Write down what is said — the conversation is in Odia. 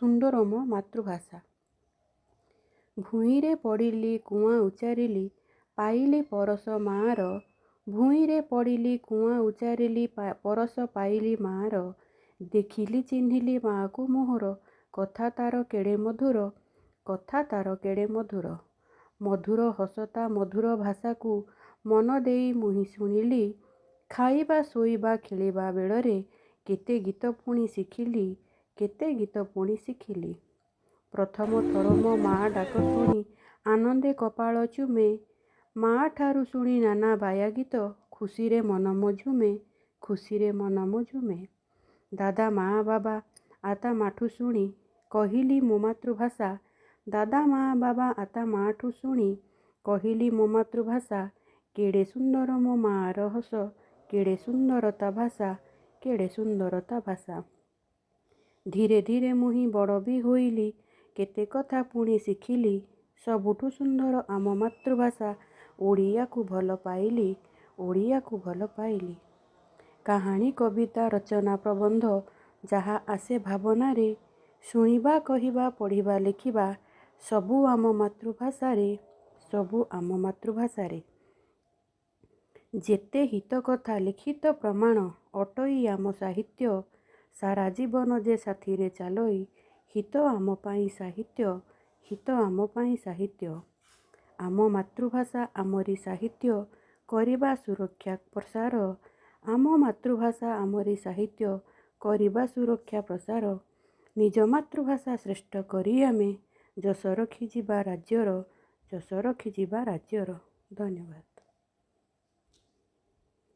ସୁନ୍ଦର ମୋ ମାତୃଭାଷା। ଭୂଇଁରେ ପଡ଼ିଲି କୁଆଁ ଉଚାରିଲି ପାଇଲି ପରଶ ମାଆର। ଭୂଇଁରେ ପଡ଼ିଲି କୁଆଁ ଉଚାରିଲି ପରଶ ପାଇଲି ମାଆର। ଦେଖିଲି ଚିହ୍ନିଲି ମାଆକୁ ମୋହର। କଥା ତାର କେଡ଼େ ମଧୁର, କଥା ତାର କେଡ଼େ ମଧୁର। ମଧୁର ହସତା ମଧୁର ଭାଷାକୁ ମନ ଦେଇ ମୁହିଁ ଶୁଣିଲି। ଖାଇବା ଶୋଇବା ଖେଳିବା ବେଳରେ କେତେ ଗୀତ ପୁଣି ଶିଖିଲି, କେତେ ଗୀତ ପୁଣି ଶିଖିଲି। ପ୍ରଥମ ଥର ମୋ ମାଆ ଡାକ ଶୁଣି ଆନନ୍ଦେ କପାଳ ଚୁମେ। ମାଆ ଠାରୁ ଶୁଣି ନାନା ବାୟା ଗୀତ ଖୁସିରେ ମନ ମୋ ଝୁମେ, ଖୁସିରେ ମନ ମୋ ଝୁମେ। ଦାଦା ମାଆ ବାବା ଆତା ମାଠୁ ଶୁଣି କହିଲି ମୋ ମାତୃଭାଷା। ଦାଦା ମାଆ ବାବା ଆତା ମାଠୁ ଶୁଣି କହିଲି ମୋ ମାତୃଭାଷା। କେଡ଼େ ସୁନ୍ଦର ମୋ ମାଆର ହସ, କେଡ଼େ ସୁନ୍ଦର ତା ଭାଷା, କେଡ଼େ ସୁନ୍ଦର ତା ଭାଷା। ଧୀରେ ଧୀରେ ମୁହିଁ ବଡ଼ ବି ହୋଇଲି, କେତେ କଥା ପୁଣି ଶିଖିଲି। ସବୁଠୁ ସୁନ୍ଦର ଆମ ମାତୃଭାଷା, ଓଡ଼ିଆକୁ ଭଲ ପାଇଲି, ଓଡ଼ିଆକୁ ଭଲ ପାଇଲି। କାହାଣୀ କବିତା ରଚନା ପ୍ରବନ୍ଧ ଯାହା ଆସେ ଭାବନାରେ, ଶୁଣିବା କହିବା ପଢ଼ିବା ଲେଖିବା ସବୁ ଆମ ମାତୃଭାଷାରେ, ସବୁ ଆମ ମାତୃଭାଷାରେ। ଯେତେ ହିତ କଥା ଲିଖିତ ପ୍ରମାଣ ଅଟଇ ଆମ ସାହିତ୍ୟ। ସାରା ଜୀବନ ଯେ ସାଥିରେ ଚାଲଇ, ହିତ ଆମ ପାଇଁ ସାହିତ୍ୟ, ହିତ ଆମ ପାଇଁ ସାହିତ୍ୟ। ଆମ ମାତୃଭାଷା ଆମରି ସାହିତ୍ୟ, କରିବା ସୁରକ୍ଷା ପ୍ରସାର। ଆମ ମାତୃଭାଷା ଆମରି ସାହିତ୍ୟ, କରିବା ସୁରକ୍ଷା ପ୍ରସାର। ନିଜ ମାତୃଭାଷା ଶ୍ରେଷ୍ଠ କରି ଆମେ ଯଶ ରଖିଯିବା ରାଜ୍ୟର, ଯଶ ରଖିଯିବା ରାଜ୍ୟର। ଧନ୍ୟବାଦ।